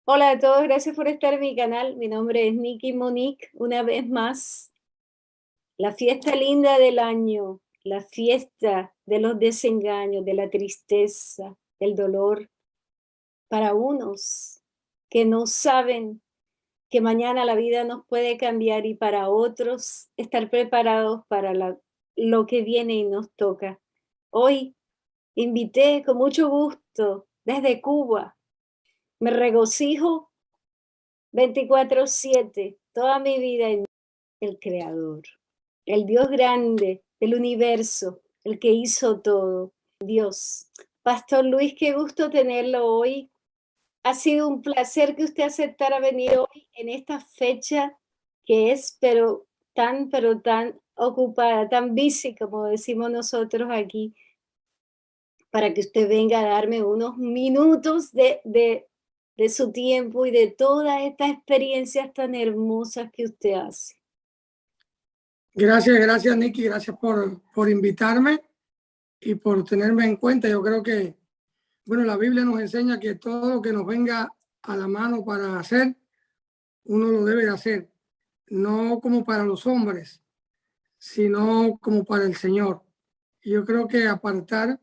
Hola a todos, gracias por estar en mi canal. Mi nombre es Nikki Monique. Una vez más, la fiesta linda del año, la fiesta de los desengaños, de la tristeza, del dolor, para unos que no saben que mañana la vida nos puede cambiar y para otros estar preparados para lo que viene y nos toca. Hoy invité con mucho gusto desde Cuba. Me regocijo 24/7, toda mi vida en el Creador, el Dios grande del universo, el que hizo todo, Dios. Pastor Luis, qué gusto tenerlo hoy. Ha sido un placer que usted aceptara venir hoy en esta fecha que es, pero tan ocupada, tan busy, como decimos nosotros aquí, para que usted venga a darme unos minutos de su tiempo y de todas estas experiencias tan hermosas que usted hace. Gracias, Nikki. Gracias por invitarme y por tenerme en cuenta. Yo creo que, bueno, la Biblia nos enseña que todo lo que nos venga a la mano para hacer, uno lo debe de hacer. No como para los hombres, sino como para el Señor. Y yo creo que apartar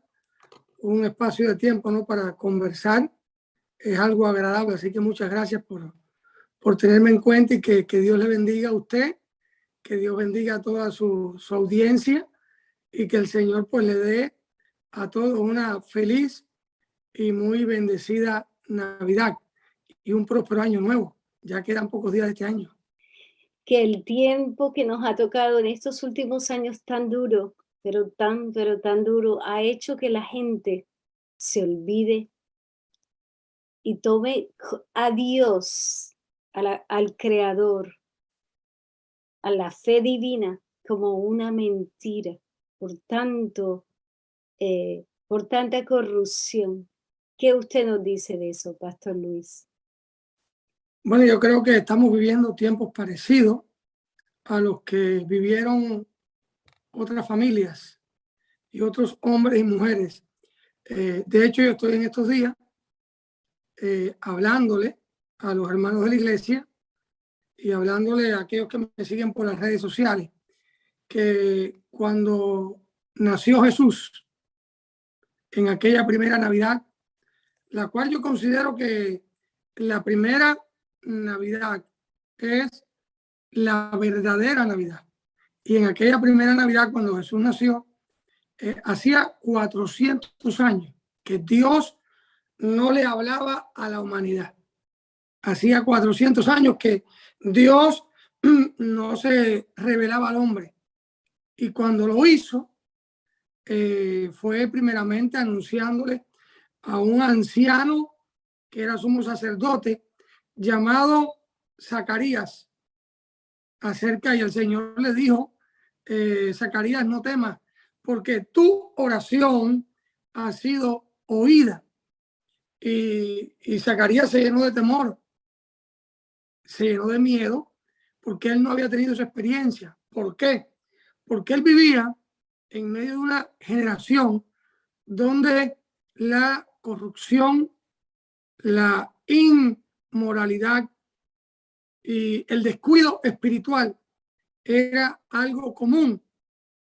un espacio de tiempo, ¿no?, para conversar es algo agradable. Así que muchas gracias por tenerme en cuenta y que Dios le bendiga a usted, que Dios bendiga a toda su audiencia y que el Señor pues le dé a todos una feliz y muy bendecida Navidad y un próspero año nuevo. Ya quedan pocos días de este año. Que el tiempo que nos ha tocado en estos últimos años tan duro, pero tan duro, ha hecho que la gente se olvide y tome a Dios, al Creador, a la fe divina como una mentira por por tanta corrupción. ¿Qué usted nos dice de eso, Pastor Luis? Bueno, yo creo que estamos viviendo tiempos parecidos a los que vivieron otras familias y otros hombres y mujeres. De hecho, yo estoy en estos días hablándole a los hermanos de la iglesia y hablándole a aquellos que me siguen por las redes sociales, que cuando nació Jesús en aquella primera Navidad, la cual yo considero que la primera Navidad es la verdadera Navidad. Y en aquella primera Navidad, cuando Jesús nació, hacía 400 años que Dios no le hablaba a la humanidad. Hacía 400 años que Dios no se revelaba al hombre. Y cuando lo hizo, fue primeramente anunciándole a un anciano que era sumo sacerdote llamado Zacarías acerca, y el Señor le dijo, Zacarías, no temas, porque tu oración ha sido oída. Y Zacarías se llenó de temor, se llenó de miedo, porque él no había tenido esa experiencia. ¿Por qué? Porque él vivía en medio de una generación donde la corrupción, la inmoralidad y el descuido espiritual era algo común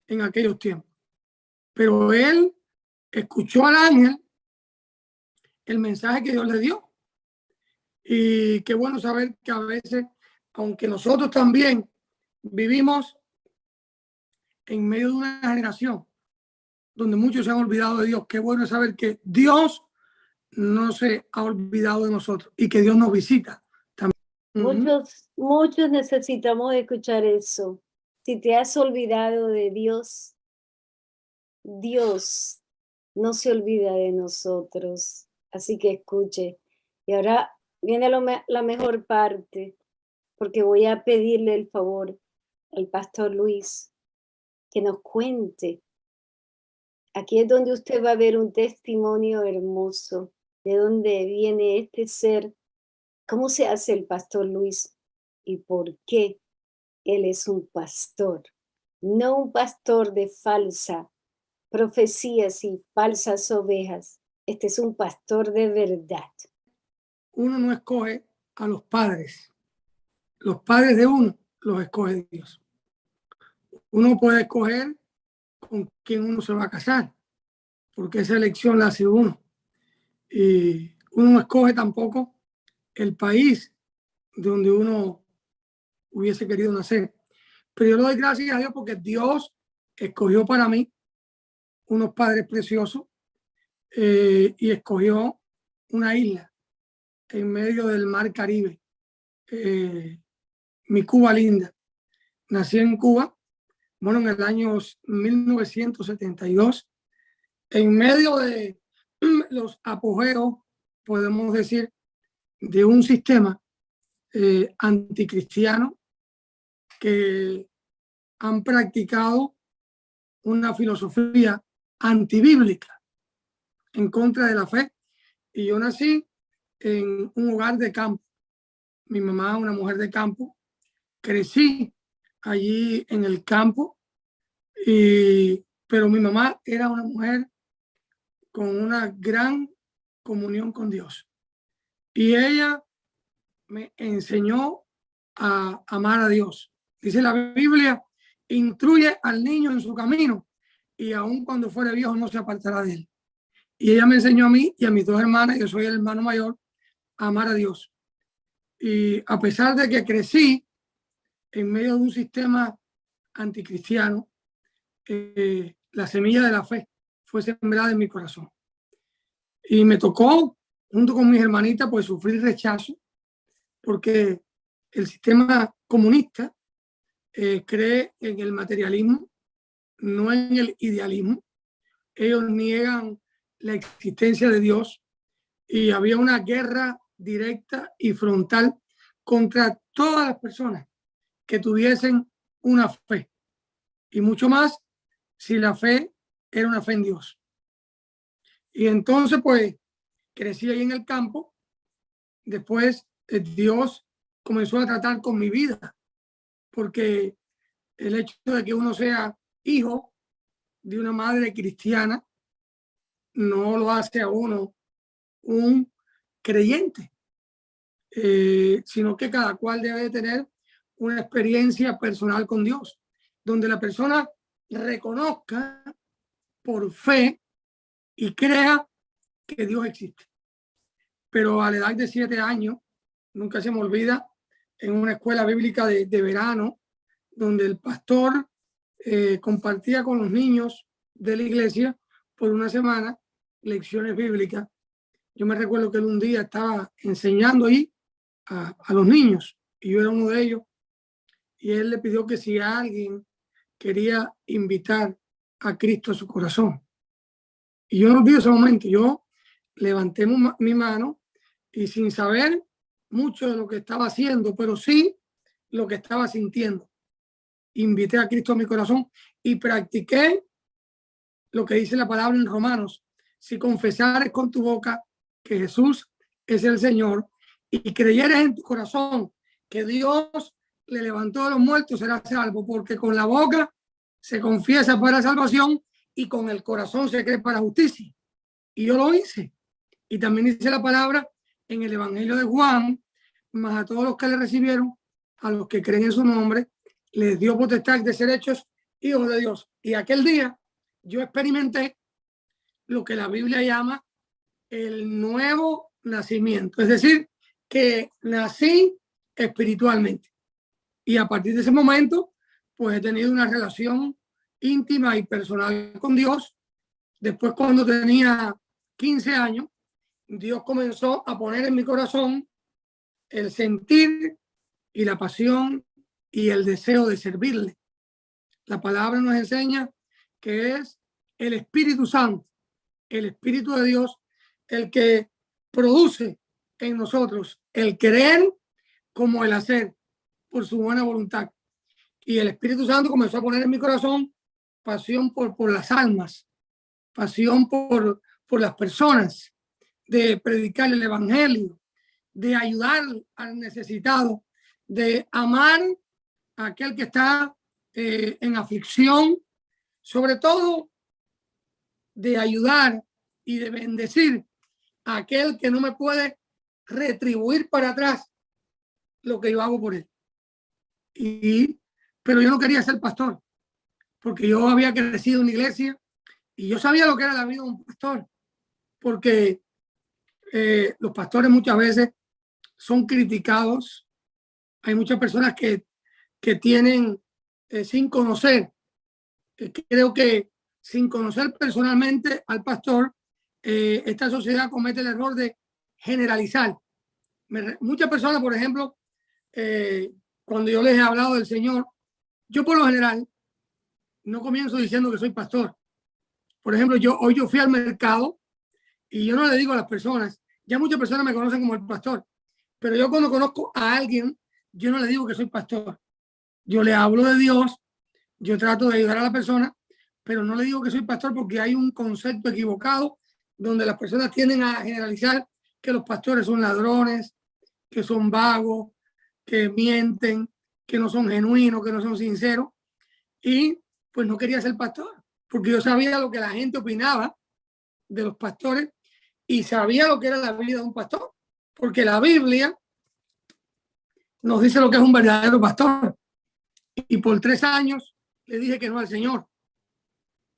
en aquellos tiempos. Pero él escuchó al ángel el mensaje que Dios le dio. Y qué bueno saber que a veces, aunque nosotros también vivimos en medio de una generación donde muchos se han olvidado de Dios, qué bueno saber que Dios no se ha olvidado de nosotros y que Dios nos visita también. Muchos necesitamos escuchar eso. Si te has olvidado de Dios, Dios no se olvida de nosotros. Así que escuche. Y ahora viene la mejor parte, porque voy a pedirle el favor al Pastor Luis que nos cuente. Aquí es donde usted va a ver un testimonio hermoso de dónde viene este ser, cómo se hace el Pastor Luis y por qué él es un pastor, no un pastor de falsa profecías y falsas ovejas. Este es un pastor de verdad. uno no escoge a los padres de uno los escoge Dios. Uno puede escoger con quién uno se va a casar, porque esa elección la hace uno. Y uno no escoge tampoco el país donde uno hubiese querido nacer. Pero yo le doy gracias a Dios porque Dios escogió para mí unos padres preciosos y escogió una isla en medio del mar Caribe, mi Cuba linda. Nací en Cuba, bueno, en el año 1972, en medio de los apogeos, podemos decir, de un sistema anticristiano que han practicado una filosofía antibíblica en contra de la fe. Y yo nací en un hogar de campo. Mi mamá, una mujer de campo, crecí allí en el campo, pero mi mamá era una mujer con una gran comunión con Dios. Y ella me enseñó a amar a Dios. Dice la Biblia, instruye al niño en su camino y aun cuando fuere viejo no se apartará de él. Y ella me enseñó a mí y a mis dos hermanas, yo soy el hermano mayor, a amar a Dios. Y a pesar de que crecí en medio de un sistema anticristiano, la semilla de la fe fue sembrada en mi corazón. Y me tocó, junto con mis hermanitas, pues sufrir rechazo, porque el sistema comunista cree en el materialismo, no en el idealismo. Ellos niegan la existencia de Dios y había una guerra directa y frontal contra todas las personas que tuviesen una fe, y mucho más si la fe era una fe en Dios. Y entonces pues crecí ahí en el campo. Después Dios comenzó a tratar con mi vida, porque el hecho de que uno sea hijo de una madre cristiana no lo hace a uno un creyente, sino que cada cual debe tener una experiencia personal con Dios, donde la persona reconozca por fe y crea que Dios existe. Pero a la edad de 7 años, nunca se me olvida, en una escuela bíblica de verano, donde el pastor compartía con los niños de la iglesia por una semana lecciones bíblicas. Yo me recuerdo que él un día estaba enseñando ahí a los niños, y yo era uno de ellos, y él le pidió que si alguien quería invitar a Cristo a su corazón. Y yo no olvido ese momento, yo levanté mi mano y sin saber mucho de lo que estaba haciendo, pero sí lo que estaba sintiendo, invité a Cristo a mi corazón y practiqué lo que dice la palabra en Romanos: si confesares con tu boca que Jesús es el Señor y creyeres en tu corazón que Dios le levantó de los muertos, serás salvo, porque con la boca se confiesa para salvación y con el corazón se cree para justicia. Y yo lo hice. Y también dice la palabra en el Evangelio de Juan: mas a todos los que le recibieron, a los que creen en su nombre, les dio potestad de ser hechos hijos de Dios. Y aquel día yo experimenté lo que la Biblia llama el nuevo nacimiento, es decir, que nací espiritualmente. Y a partir de ese momento, pues he tenido una relación íntima y personal con Dios. Después, cuando tenía 15 años, Dios comenzó a poner en mi corazón el sentir y la pasión y el deseo de servirle. La palabra nos enseña que es el Espíritu Santo, el Espíritu de Dios, el que produce en nosotros el querer como el hacer por su buena voluntad. Y el Espíritu Santo comenzó a poner en mi corazón pasión por las almas, pasión por las personas, de predicar el evangelio, de ayudar al necesitado, de amar a aquel que está en aflicción, sobre todo de ayudar y de bendecir a aquel que no me puede retribuir para atrás lo que yo hago por él. Pero yo no quería ser pastor, porque yo había crecido en una iglesia y yo sabía lo que era la vida de un pastor, porque los pastores muchas veces son criticados. Hay muchas personas que tienen, sin conocer, creo que sin conocer personalmente al pastor, esta sociedad comete el error de generalizar. Muchas personas, por ejemplo, cuando yo les he hablado del Señor, yo por lo general no comienzo diciendo que soy pastor. Por ejemplo, hoy yo fui al mercado y yo no le digo a las personas, ya muchas personas me conocen como el pastor, pero yo cuando conozco a alguien, yo no le digo que soy pastor. Yo le hablo de Dios, yo trato de ayudar a la persona, pero no le digo que soy pastor porque hay un concepto equivocado donde las personas tienden a generalizar que los pastores son ladrones, que son vagos, que mienten, que no son genuinos, que no son sinceros. Y pues no quería ser pastor, porque yo sabía lo que la gente opinaba de los pastores y sabía lo que era la vida de un pastor, porque la Biblia nos dice lo que es un verdadero pastor. Y por 3 años le dije que no al Señor,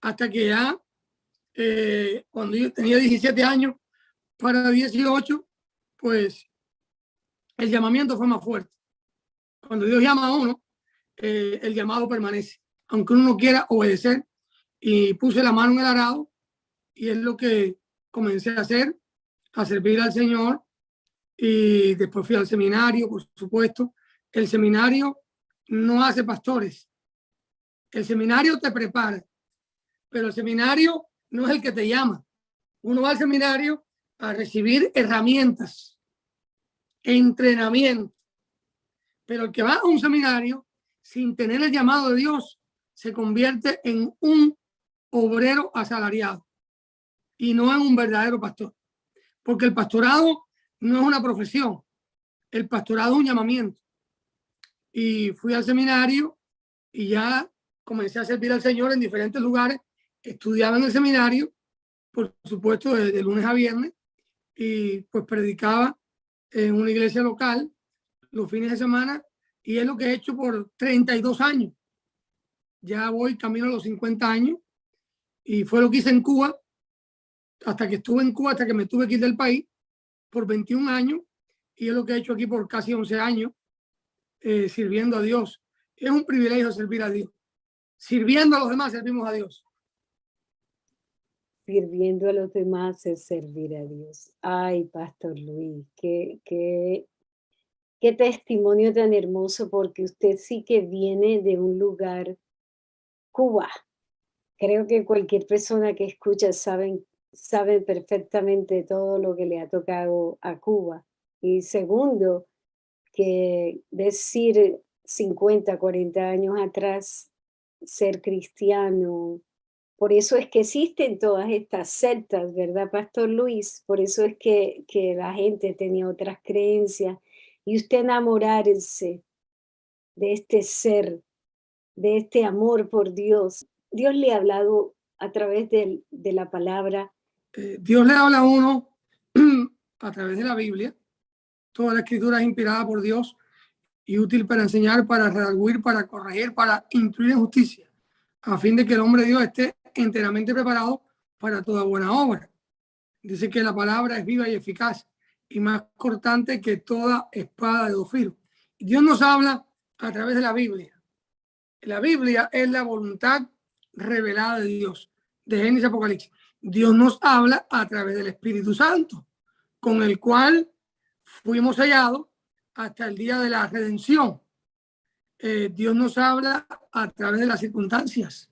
hasta que ya cuando yo tenía 17 años para 18, pues el llamamiento fue más fuerte. Cuando Dios llama a uno, el llamado permanece, aunque uno no quiera obedecer. Y puse la mano en el arado y es lo que comencé a hacer, a servir al Señor. Y después fui al seminario, por supuesto. El seminario no hace pastores. El seminario te prepara, pero el seminario no es el que te llama. Uno va al seminario a recibir herramientas, entrenamiento. Pero el que va a un seminario sin tener el llamado de Dios se convierte en un obrero asalariado y no en un verdadero pastor. Porque el pastorado no es una profesión, el pastorado es un llamamiento. Y fui al seminario y ya comencé a servir al Señor en diferentes lugares. Estudiaba en el seminario, por supuesto, de lunes a viernes, y pues predicaba en una iglesia local los fines de semana, y es lo que he hecho por 32 años. Ya voy camino a los 50 años, y fue lo que hice en Cuba, hasta que estuve en Cuba, hasta que me tuve que ir del país, por 21 años, y es lo que he hecho aquí por casi 11 años, sirviendo a Dios. Es un privilegio servir a Dios. Sirviendo a los demás, servimos a Dios. Sirviendo a los demás es servir a Dios. Ay, Pastor Luis, qué testimonio tan hermoso, porque usted sí que viene de un lugar, Cuba. Creo que cualquier persona que escucha sabe perfectamente todo lo que le ha tocado a Cuba. Y segundo, que decir 50, 40 años atrás, ser cristiano. Por eso es que existen todas estas sectas, ¿verdad, Pastor Luis? Por eso es que la gente tenía otras creencias. Y usted enamorarse de este ser, de este amor por Dios. Dios le ha hablado a través de la palabra. Dios le habla a uno a través de la Biblia. Toda la escritura es inspirada por Dios y útil para enseñar, para redarguir, para corregir, para instruir en justicia, a fin de que el hombre de Dios esté enteramente preparado para toda buena obra. Dice que la palabra es viva y eficaz y más cortante que toda espada de 2 filos. Dios nos habla a través de la Biblia. La Biblia es la voluntad revelada de Dios, de Génesis a Apocalipsis. Dios nos habla a través del Espíritu Santo, con el cual fuimos sellados hasta el día de la redención. Dios nos habla a través de las circunstancias.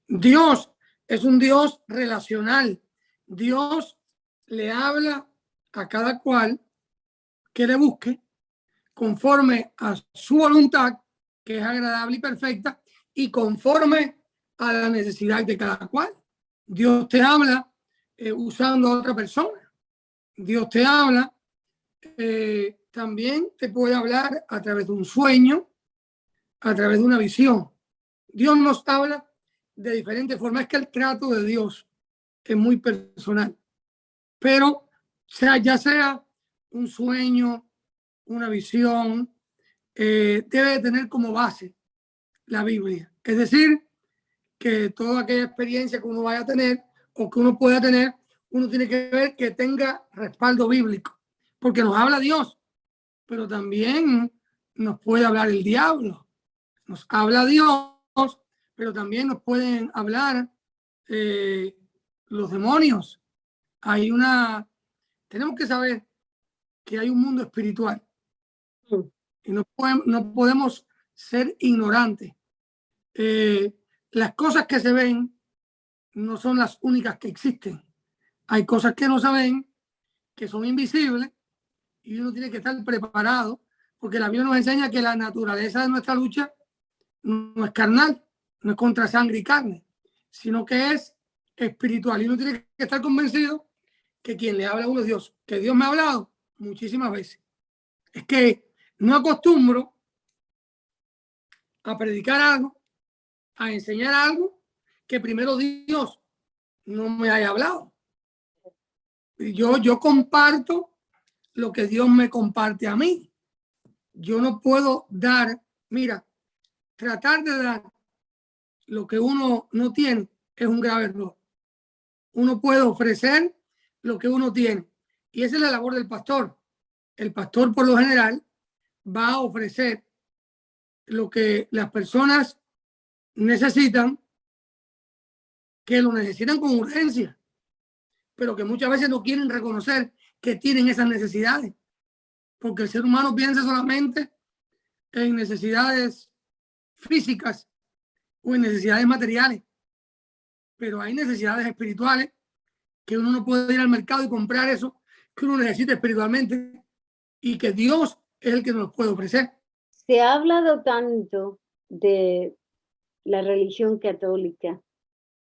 Dios es un Dios relacional. Dios le habla a cada cual que le busque conforme a su voluntad, que es agradable y perfecta, y conforme a la necesidad de cada cual. Dios te habla usando a otra persona. Dios te habla, también te puede hablar a través de un sueño, a través de una visión. Dios nos habla de diferentes formas. Es que el trato de Dios es muy personal. Pero ya sea un sueño, una visión, debe tener como base la Biblia. Es decir, que toda aquella experiencia que uno vaya a tener o que uno pueda tener, uno tiene que ver que tenga respaldo bíblico, porque nos habla Dios, pero también nos puede hablar el diablo, nos habla Dios, pero también nos pueden hablar los demonios. Tenemos que saber que hay un mundo espiritual y no podemos ser ignorantes. Las cosas que se ven no son las únicas que existen. Hay cosas que no se ven, que son invisibles, y uno tiene que estar preparado, porque la Biblia nos enseña que la naturaleza de nuestra lucha no es carnal, no es contra sangre y carne, sino que es espiritual. Y uno tiene que estar convencido que quien le habla a uno es Dios, que Dios me ha hablado muchísimas veces. Es que no acostumbro a predicar algo, a enseñar algo que primero Dios no me haya hablado. Yo comparto lo que Dios me comparte a mí. Yo no puedo dar, mira, tratar de dar lo que uno no tiene es un grave error. Uno puede ofrecer lo que uno tiene. Y esa es la labor del pastor. El pastor, por lo general, va a ofrecer lo que las personas necesitan, que lo necesitan con urgencia, pero que muchas veces no quieren reconocer que tienen esas necesidades, porque el ser humano piensa solamente en necesidades físicas o en necesidades materiales, pero hay necesidades espirituales que uno no puede ir al mercado y comprar eso que uno necesita espiritualmente y que Dios es el que nos puede ofrecer. Se ha hablado tanto de la religión católica,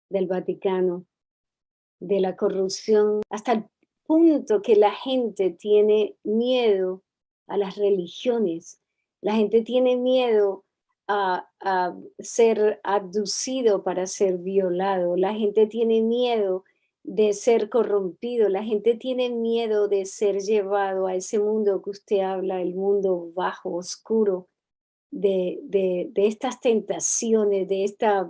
del Vaticano, de la corrupción, hasta el punto que la gente tiene miedo a las religiones. La gente tiene miedo a ser abducido para ser violado. La gente tiene miedo de ser corrompido. La gente tiene miedo de ser llevado a ese mundo que usted habla, el mundo bajo, oscuro, de estas tentaciones, de estas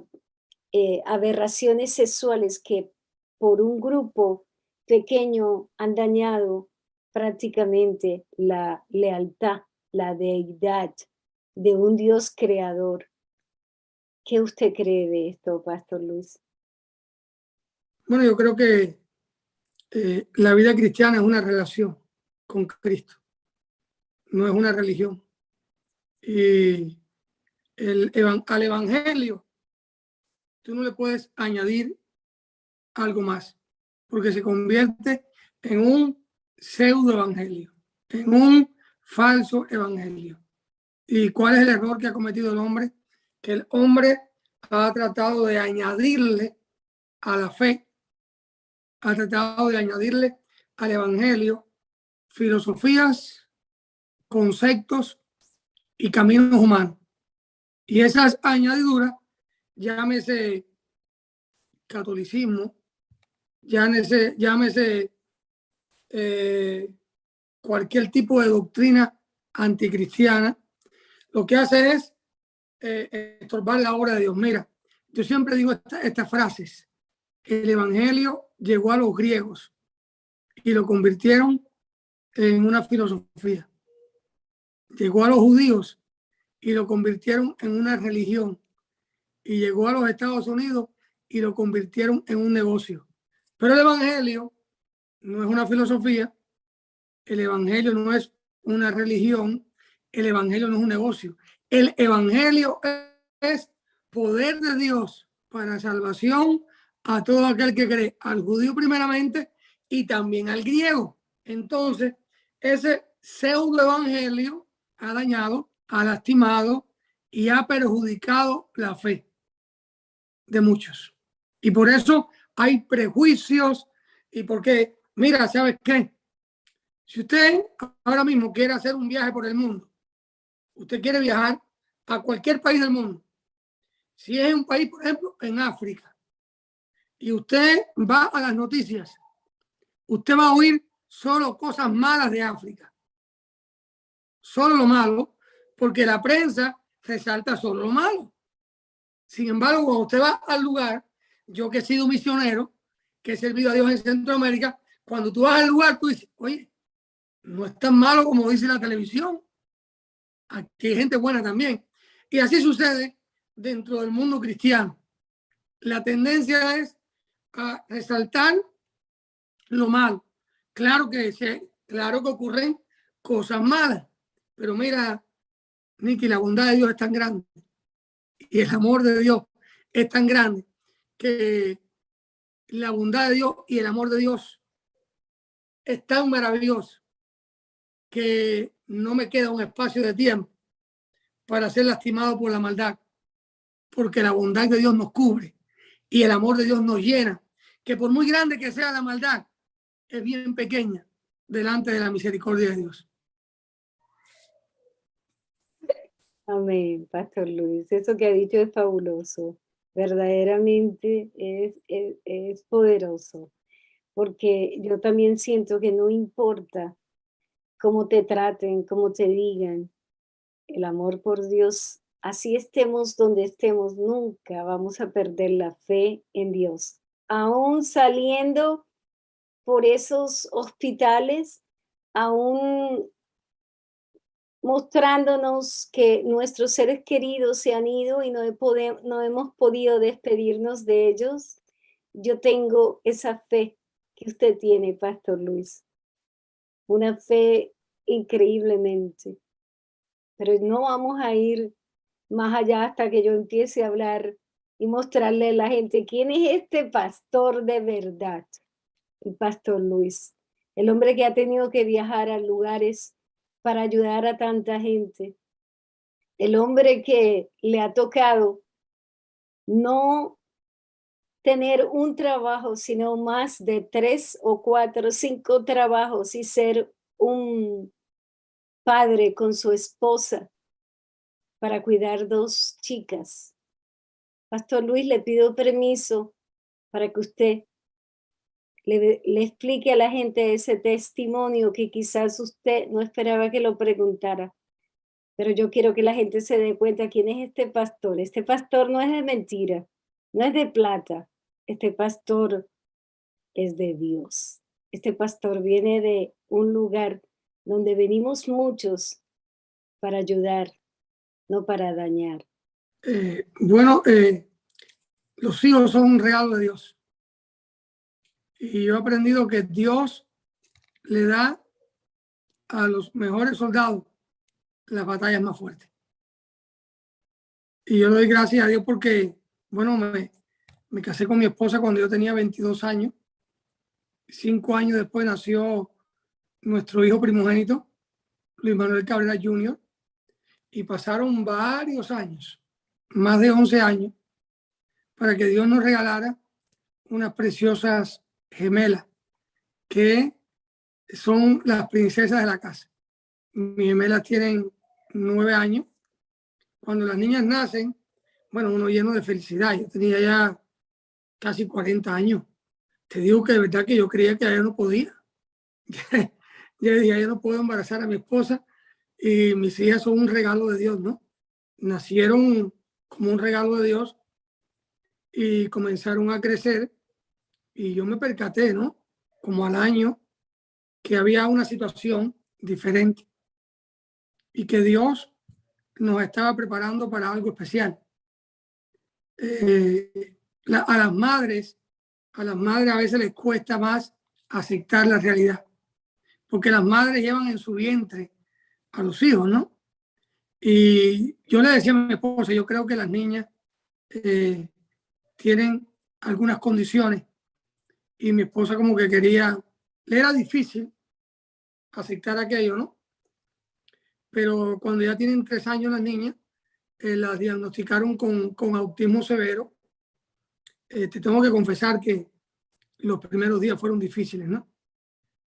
aberraciones sexuales que por un grupo pequeño han dañado prácticamente la lealtad, la deidad de un Dios creador. ¿Qué usted cree de esto, Pastor Luis? Bueno, yo creo que la vida cristiana es una relación con Cristo, no es una religión. Y al evangelio tú no le puedes añadir algo más, porque se convierte en un pseudo evangelio, en un falso evangelio. ¿Y cuál es el error que ha cometido el hombre? Que el hombre ha tratado de añadirle a la fe, ha tratado de añadirle al evangelio filosofías, conceptos y caminos humanos. Y esas añadiduras, llámese catolicismo, llámese cualquier tipo de doctrina anticristiana, lo que hace es estorbar la obra de Dios. Mira, yo siempre digo estas frases. El evangelio llegó a los griegos y lo convirtieron en una filosofía. Llegó a los judíos y lo convirtieron en una religión. Y llegó a los Estados Unidos y lo convirtieron en un negocio. Pero el evangelio no es una filosofía, el evangelio no es una religión, el evangelio no es un negocio. El evangelio es poder de Dios para salvación a todo aquel que cree, al judío primeramente y también al griego. Entonces, ese pseudo evangelio ha dañado, ha lastimado y ha perjudicado la fe de muchos. Y por eso hay prejuicios y porque, mira, ¿sabes qué? Si usted ahora mismo quiere hacer un viaje por el mundo, usted quiere viajar a cualquier país del mundo. Si es un país, por ejemplo, en África, y usted va a las noticias, usted va a oír solo cosas malas de África. solo lo malo, porque la prensa resalta solo lo malo. Sin embargo, cuando usted va al lugar, yo que he sido misionero, que he servido a Dios en Centroamérica, cuando tú vas al lugar, tú dices, oye, no es tan malo como dice la televisión. Aquí hay gente buena también. Y así sucede dentro del mundo cristiano. La tendencia es a resaltar lo malo. Claro que ocurren cosas malas, pero mira, Nicky, la bondad de Dios es tan grande y el amor de Dios es tan grande que la bondad de Dios y el amor de Dios es tan maravilloso que no me queda un espacio de tiempo para ser lastimado por la maldad, porque la bondad de Dios nos cubre y el amor de Dios nos llena, que por muy grande que sea la maldad, es bien pequeña delante de la misericordia de Dios. Amén, Pastor Luis. Eso que ha dicho es fabuloso. Verdaderamente es poderoso. Porque yo también siento que no importa cómo te traten, cómo te digan, el amor por Dios, así estemos donde estemos, nunca vamos a perder la fe en Dios. Aún saliendo por esos hospitales, aún mostrándonos que nuestros seres queridos se han ido y no hemos podido despedirnos de ellos, yo tengo esa fe que usted tiene, Pastor Luis, una fe increíblemente, pero no vamos a ir más allá hasta que yo empiece a hablar y mostrarle a la gente quién es este pastor de verdad, el Pastor Luis, el hombre que ha tenido que viajar a lugares para ayudar a tanta gente, el hombre que le ha tocado no tener un trabajo, sino más de 3 o 4 o 5 trabajos y ser un padre con su esposa para cuidar 2 chicas. Pastor Luis, le pido permiso para que usted le explique a la gente ese testimonio que quizás usted no esperaba que lo preguntara. Pero yo quiero que la gente se dé cuenta quién es este pastor. Este pastor no es de mentira, no es de plata. Este pastor es de Dios. Este pastor viene de un lugar donde venimos muchos para ayudar, no para dañar. Los hijos son un regalo de Dios. Y yo he aprendido que Dios le da a los mejores soldados las batallas más fuertes. Y yo le doy gracias a Dios porque, bueno, me casé con mi esposa cuando yo tenía 22 años. 5 años después nació nuestro hijo primogénito, Luis Manuel Cabrera Jr. Y pasaron varios años, más de 11 años, para que Dios nos regalara unas preciosas gemelas que son las princesas de la casa. Mis gemelas tienen 9 años. Cuando las niñas nacen, bueno, uno lleno de felicidad. Yo tenía ya casi 40 años. Te digo que de verdad que yo creía que yo no podía. Yo decía, yo no puedo embarazar a mi esposa y mis hijas son un regalo de Dios, ¿no? Nacieron como un regalo de Dios y comenzaron a crecer y yo me percaté, ¿no? Como al año, que había una situación diferente y que Dios nos estaba preparando para algo especial. A las madres a veces les cuesta más aceptar la realidad, porque las madres llevan en su vientre a los hijos, ¿no? Y yo le decía a mi esposa, yo creo que las niñas tienen algunas condiciones y mi esposa como que le era difícil aceptar aquello, ¿no? Pero cuando ya tienen 3 años las niñas, las diagnosticaron con autismo severo. Te tengo que confesar que los primeros días fueron difíciles, ¿no?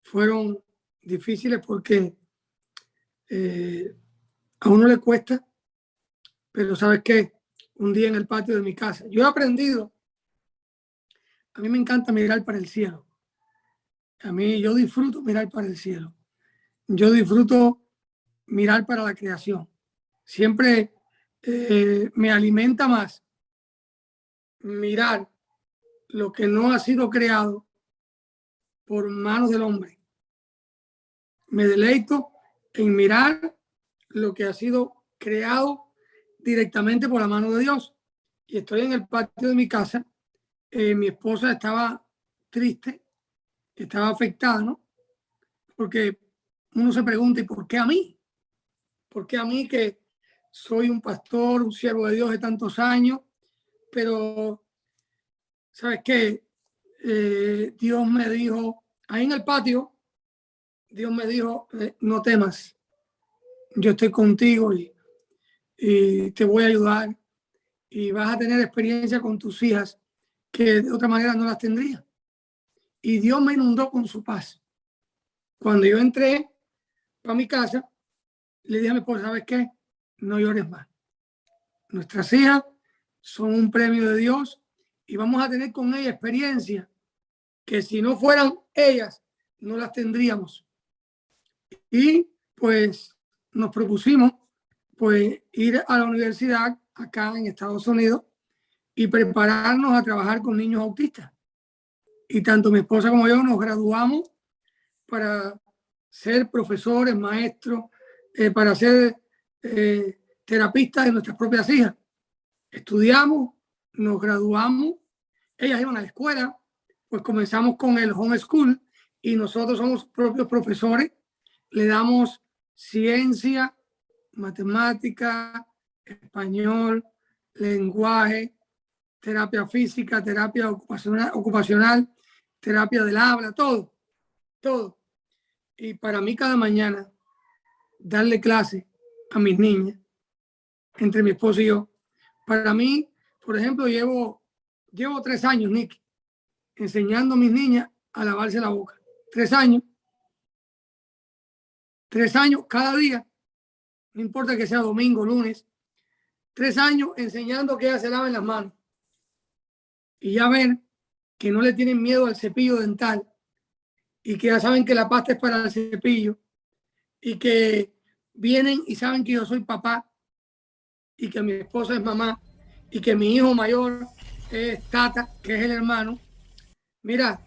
Fueron difíciles porque a uno le cuesta, pero ¿sabes qué? Un día en el patio de mi casa, yo he aprendido, a mí me encanta mirar para el cielo. Yo disfruto mirar para el cielo. Yo disfruto mirar para la creación. Siempre me alimenta más mirar lo que no ha sido creado por manos del hombre. Me deleito en mirar lo que ha sido creado directamente por la mano de Dios. Y estoy en el patio de mi casa. Mi esposa estaba triste, estaba afectada, ¿no? Porque uno se pregunta, ¿y por qué a mí? ¿Por qué a mí, que soy un pastor, un siervo de Dios de tantos años? Pero, ¿sabes qué? Dios me dijo, ahí en el patio, Dios me dijo, no temas, yo estoy contigo y te voy a ayudar y vas a tener experiencia con tus hijas que de otra manera no las tendría. Y Dios me inundó con su paz. Cuando yo entré para mi casa, le dije a mi esposa, ¿sabes qué? No llores más. Nuestras hijas son un premio de Dios y vamos a tener con ellas experiencias que si no fueran ellas, no las tendríamos. Y pues nos propusimos pues ir a la universidad acá en Estados Unidos y prepararnos a trabajar con niños autistas. Y tanto mi esposa como yo nos graduamos para ser profesores, maestros, para ser terapistas de nuestras propias hijas. Estudiamos, nos graduamos, ellas iban a la escuela, pues comenzamos con el homeschool y nosotros somos propios profesores, le damos ciencia, matemática, español, lenguaje, terapia física, terapia ocupacional, terapia del habla, todo. Y para mí cada mañana darle clase a mis niñas, entre mi esposo y yo, para mí, por ejemplo, llevo 3 años, Nick, enseñando a mis niñas a lavarse la boca. 3 años. 3 años cada día, no importa que sea domingo, lunes. 3 años enseñando que ellas se laven las manos. Y ya ven que no le tienen miedo al cepillo dental y que ya saben que la pasta es para el cepillo y que vienen y saben que yo soy papá y que mi esposa es mamá y que mi hijo mayor es Tata, que es el hermano. Mira,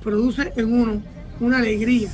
produce en uno una alegría